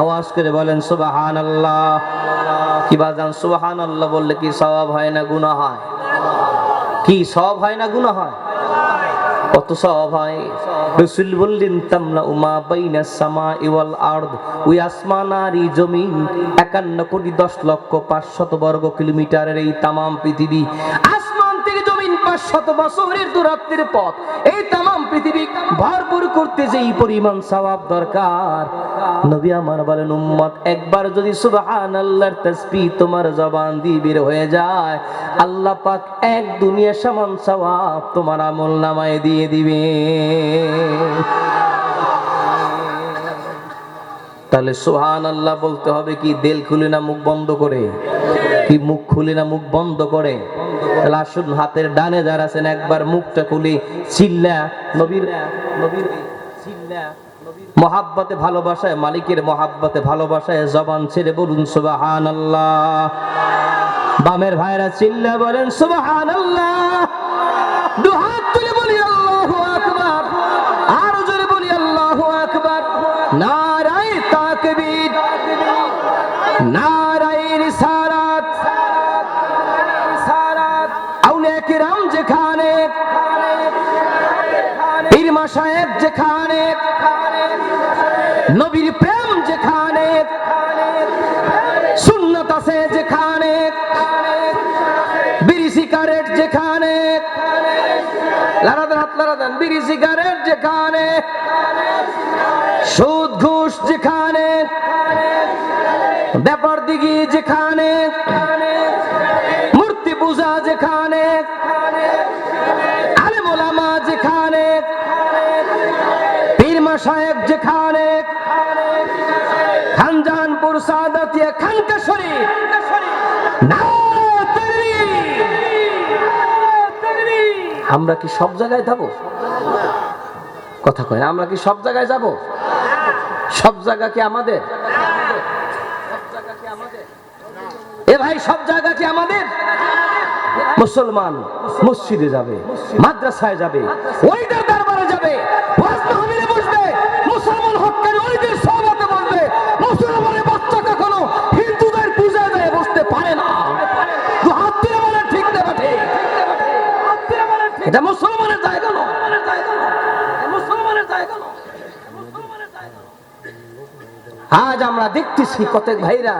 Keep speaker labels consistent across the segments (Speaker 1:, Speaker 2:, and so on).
Speaker 1: আওয়াজ করে বলেন সুবহানাল্লাহ। কি বাজান সুবহানাল্লাহ বললে কি সওয়াব হয় না গুনাহ হয়? কি সওয়াব হয় না গুনাহ হয়? কত সওয়াব হয়। রাসূল বললেন তামলা উমা বাইনাস সামাই ওয়াল আরদ, ওই আসমান আর এই জমিন 51,10,05,000 বর্গ কিলোমিটারের এই তামাম পৃথিবী, আসমান থেকে জমিন 500 বছরের দূরত্বের পথ, এই তামাম পৃথিবী ভরপুর করতে যেই পরিমাণ সওয়াব দরকার, নবী আমার বলেন উম্মত একবার যদি সুবহানাল্লাহর তাসবিহ তোমার জবান দিয়ে বের হয়ে যায়, আল্লাহ পাক এক দুনিয়া সমান সওয়াব তোমার আমলনামায় দিয়ে দিবে। তাহলে সুবহানাল্লাহ বলতে হবে কি দিল খুলে না মুখ বন্ধ করে? কি মুখ খুলে না মুখ বন্ধ করে? তাহলে আসুন হাতের ডানে যারা আছেন একবার মুখটা খুলে চিল্লা নবীর চিল্লা মহাব্বতে ভালোবাসায়, মালিকের মহাব্বতে ভালোবাসায় জবান ছেড়ে বলুন সুবহানাল্লাহ। বামের ভাইরা চিল্লা বলেন সুবহানাল্লাহ। দুহাত তুলে বলি আল্লাহু আকবার, আর জোরে বলি আল্লাহু আকবার। নারায়ে তাকবীর, নারায়ে রিসালাত। আউলিয়া কিরাম যেখানে, পীর মাশায়েখ যেখানে, নবীর প্রেম যেখানে, সুন্নাত আছে যেখানে, বিড়ি সিগারেট যেখানে, লারাদান হাত লারাদান, বিড়ি সিগারেট যেখানে, সুদ ঘুষ যেখানে, ব্যাপার দিগি যেখানে, মূর্তি পূজা যেখানে, আলেম ওলামা যেখানে, পীর মাশায়েখ যেখানে, খানজানপুর সাদাতিয়া খানকা শরীফ, আমরা কি সব জায়গায় যাব? কথা কয় আমরা কি সব জায়গায় যাব? সব জায়গা কি আমাদের? এ ভাই সব জায়গা কি আমাদের? মুসলমান মসজিদে যাবে, মাদ্রাসায় যাবে, ওইদের দরবারে যাবে, ওয়াজ মাহফিলে বসবে, মুসলমান হক্কানি ওইদের সওয়াতে বসবে। মুসলমানের বাচ্চা কখনো হিন্দুদের পূজায় যায় বসতে পারে না। তো হাত দিয়ে বলে ঠিক না ঠিক? এটা মুসলমানের জায়গা নয়, মুসলমানের জায়গা নয়। আজ আমরা দেখতেছি কত ভাইরা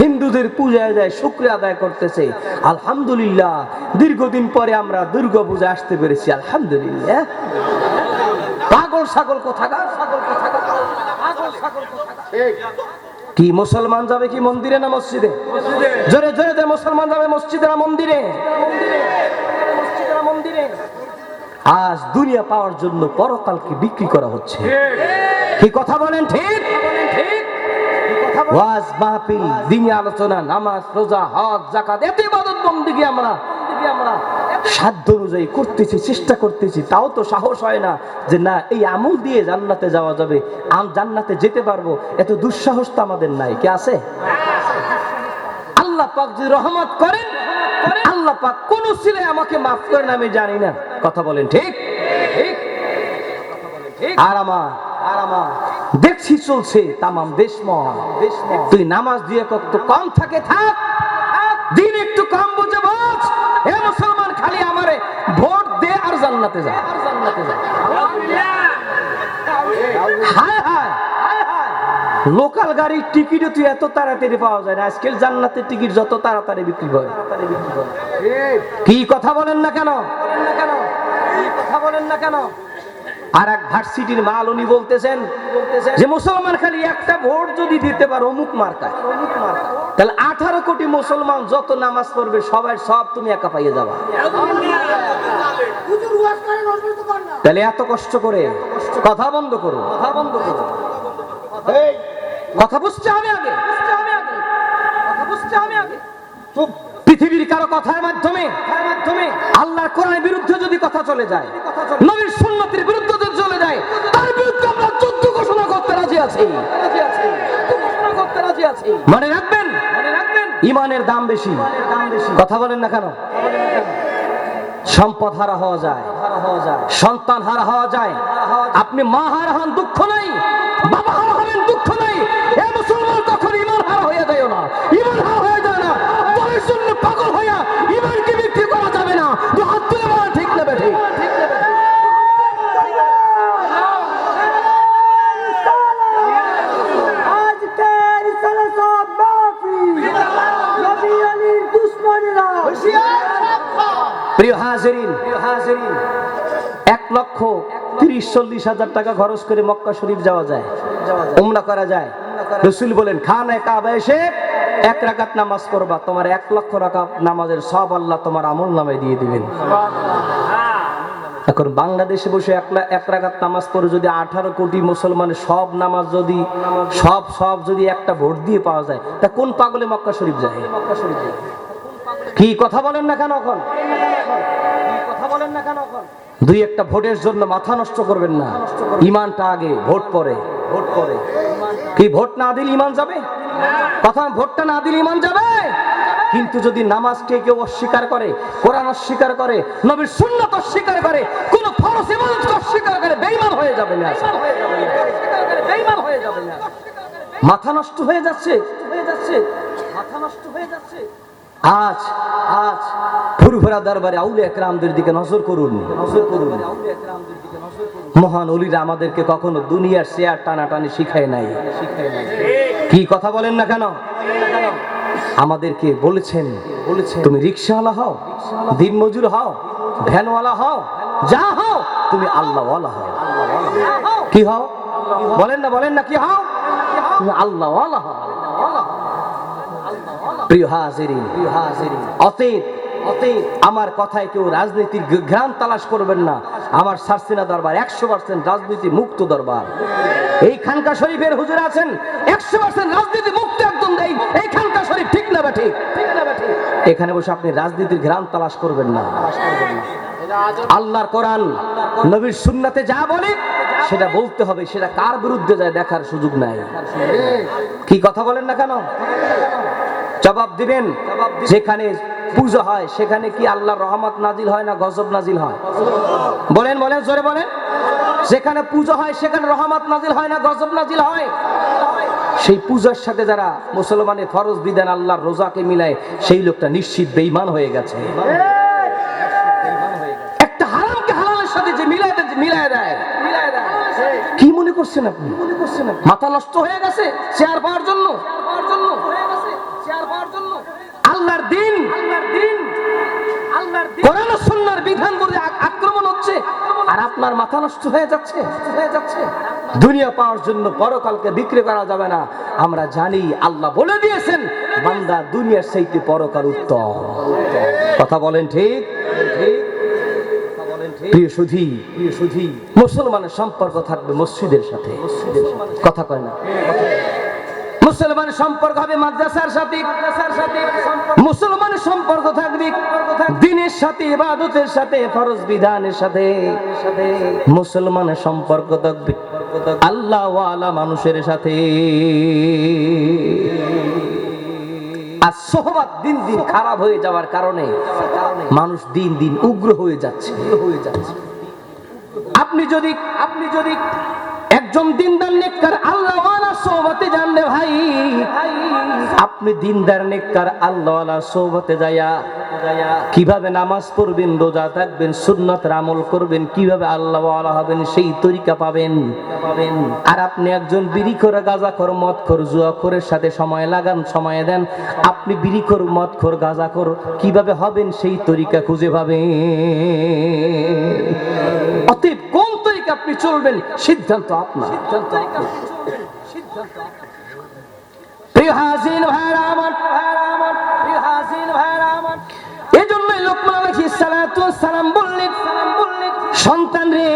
Speaker 1: হিন্দুদের পূজায় যায়, শুকরিয়া আদায় করতেছে। আলহামদুলিল্লাহ, দীর্ঘদিন পরে আমরা দুর্গা পূজা আসতে পেরেছি, আলহামদুলিল্লাহ। পাগল ছাগল কোথাকার, কি মুসলমান যাবে কি মন্দিরে না মসজিদে? জোরে জোরে মুসলমান যাবে মসজিদে না মন্দিরে? আজ দুনিয়া পাওয়ার জন্য পরকালকে বিক্রি করা হচ্ছে। কি কথা বলেন ঠিক? ওয়াজ মাহফিল, দ্বীনি আলোচনা, নামাজ, রোজা, হজ, যাকাত, এত ইবাদত বন্দেগী আমরা সাধ্য অনুযায়ী করতেছি, চেষ্টা করতেছি, তাও তো সাহস হয় না যে না এই আমল দিয়ে জান্নাতে যাওয়া যাবে, জান্নাতে যেতে পারবো, এত দুঃসাহস তো আমাদের নাই। কি আছে? আল্লাহ পাক যদি রহমত করেন, আল্লাহ পাক কোন ছেলে আমাকে মাফ করেন আমি জানি না। কথা বলেন ঠিক? আর আমার দেখছি চলছে তামাম দেশময়। তুই নামাজ দিয়ে কত কম থাকে থাক, দিন একটু কম বুঝে বোঝ। হে মুসলমান, খালি আমারে ভোট দে আর জান্নাতে যা। হায় হায়, লোকাল গাড়ির টিকিটও তুই এত তাড়াতাড়ি পাওয়া যায় না। আজকাল জান্নাতের টিকিট যত তাড়াতাড়ি বিক্রি হয়। কি কথা বলেন না কেন? কথা বলেন না কেন? আর এক ভার্সিটির মাল উনি বলতেছেন যে মুসলমান খালি একটা ভোট যদি দিতে পারো অমুক মার্কায়, তাহলে 18 কোটি মুসলমান যত নামাজ পড়বে সবাই সব তুমি একা পাইয়ে যাবা। তাহলে এত কষ্ট করে কথা বন্ধ করো, কথা বন্ধ করো। কথা বুঝতে হবে আগে, কথা বুঝতে হবে আগে। পৃথিবীর কারো কথার মাধ্যমে আল্লাহর কোরআনের বিরুদ্ধে যদি কথা চলে যায়, নবীর সুন্নতের বিরুদ্ধে যদি চলে যায়, তার বিরুদ্ধে আমরা যুদ্ধ ঘোষণা করতে রাজি আছি। মনে রাখবেন, ঈমানের দাম বেশি। কথা বলেন না কেন? সম্পদ হারা হওয়া যায়, সন্তান হারা হওয়া যায়। আপনি মা হারা হন, দুঃখ নাই, বাবা হারা হবেন, প্রিয় হাজিরিন, 1,30,40,000 টাকা খরচ করে মক্কা শরীফ যাওয়া যায়, উমরা করা যায়। রাসূল বলেন খানায়ে কাবা এসে 1 রাকাত নামাজ পড়বা, তোমার 1,00,000 রাকাত নামাজের সব আল্লাহ তোমার আমল নামায় দিয়ে দিবেন। এখন বাংলাদেশে বসে 1 রাকাত নামাজ পড়ে যদি 18 কোটি মুসলমানের সব নামাজ যদি সব যদি একটা ভোট দিয়ে পাওয়া যায়, তা কোন পাগলে মক্কা শরীফ যায়? কি কথা বলেন না কেন? এখন দুই একটা ভোটের জন্য মাথা নষ্ট করবেন না। ইমানটা আগে, ভোট পরে। কি ভোট না দিলে ইমান যাবে? কথা, ভোটটা না দিলে ইমান যাবে? কিন্তু যদি নামাজকে কেউ অস্বীকার করে, কোরআন অস্বীকার করে, নবীর সুন্নাত অস্বীকার করে, কোন ফরজ ইবাদতকে অস্বীকার করে, বেঈমান হয়ে যাবে না। মাথা নষ্ট হয়ে যাচ্ছে। আজ ফুরফুরা দরবারে আউলিয়া কেরামদের দিকে নজর করুন। মহান ওলিরা আমাদেরকে কখনো দুনিয়ার শেয়ার টানাটানি শিখায় নাই। কি কথা বলেন না কেন? আমাদেরকে বলেছেন তুমি রিকশাওয়ালা হও, দিনমজুর হও, ভ্যানওয়ালা হও, যা হও, তুমি আল্লাহওয়ালা হও। কি হও? বলেন না কি হও? তুমি আল্লাহওয়ালা হও। প্রিয় হাজিরিন, অতীত আমার কথায় কেউ রাজনীতির ঘ্রাণ তালাশ করবেন না। আমার সারসিনা দরবার 100% রাজনীতি মুক্ত দরবার। এই খানকা শরীফের হুজুর আছেন 100% রাজনীতি মুক্ত একদম দেই। এই খানকা শরীফ ঠিক না বা ঠিক? এখানে বসে আপনি রাজনীতির ঘ্রাণ তালাশ করবেন না। আল্লাহর কোরআন, নবীর সুন্নাতে যা বলে সেটা বলতে হবে। সেটা কার বিরুদ্ধে যায় দেখার সুযোগ নাই। কি কথা বলেন না কেন? জবাব দিবেন। যেখানে পূজা হয় সেখানে কি আল্লাহর রহমত নাজিল হয় না গজব নাজিল হয়? বলেন জোরে বলেন। যেখানে পূজা হয় সেখানে রহমত নাজিল হয় না গজব নাজিল হয়? সেই পূজার সাথে যারা মুসলমানের ফরজ বিধান আল্লাহর রোজাকে মিলায়, সেই লোকটা নিশ্চিত বেঈমান হয়ে গেছে। একটা হারামকে হালালের সাথে যে মিলায় দেয়, কি মনে করছেন আপনি? মাথা নষ্ট হয়ে গেছে চেয়ার পাওয়ার জন্য। আল্লাহর দিন, কোরআন ও সুন্নাহর বিধান বলে আক্রমণ হচ্ছে, আর আপনার মাথা নষ্ট হয়ে যাচ্ছে। দুনিয়া পাওয়ার জন্য পরকালকে বিক্রি করা যাবে না। আমরা জানি, আল্লাহ বলে দিয়েছেন বান্দা দুনিয়ার চাইতে পরকাল উত্তম। কথা বলেন ঠিক? প্রিয় সুধী, মুসলমানের সম্পর্ক থাকবে মসজিদের সাথে। কথা কয় না? মুসলমানের সম্পর্ক হবে মাদ্রাসার সাথে, মুসলমানের সম্পর্ক থাকবে দ্বীনের সাথে, ইবাদতের সাথে, ফরজ বিধানের সাথে। মুসলমানের সম্পর্ক থাকবে আল্লাহ ওয়ালা মানুষের সাথে। আর সোহবত দিন দিন খারাপ হয়ে যাওয়ার কারণে মানুষ দিন দিন উগ্র হয়ে যাচ্ছে। আপনি যদি একজন দিনদার নেককার আল্লাহওয়ালা সোহবতে জানলে ভাই, আপনি দিনদার নেককার আল্লাহওয়ালা সোহবতে যায়া কিভাবে নামাজ পড়বেন, রোজা থাকবেন, সুন্নাতের আমল করবেন, কিভাবে আল্লাহওয়ালা হবেন সেই তরিকা পাবেন। আর আপনি একজন বিড়িখোর, গাঁজাখোর, মদখোর, জুয়াখোরের সাথে সময় লাগান, সময় দেন, আপনি বিড়িখোর, মদখোর, গাঁজাখোর কিভাবে হবেন সেই তরিকা খুঁজে পাবেন। অতএব কোন তরিকা আপনি চলবেন সিদ্ধান্ত আপনার। প্রিয় হাজির ভাইরা আমার, এজন্যই লোকমান আলাইহিস সালাতু ওয়াস সালাম বললেন, সন্তান রে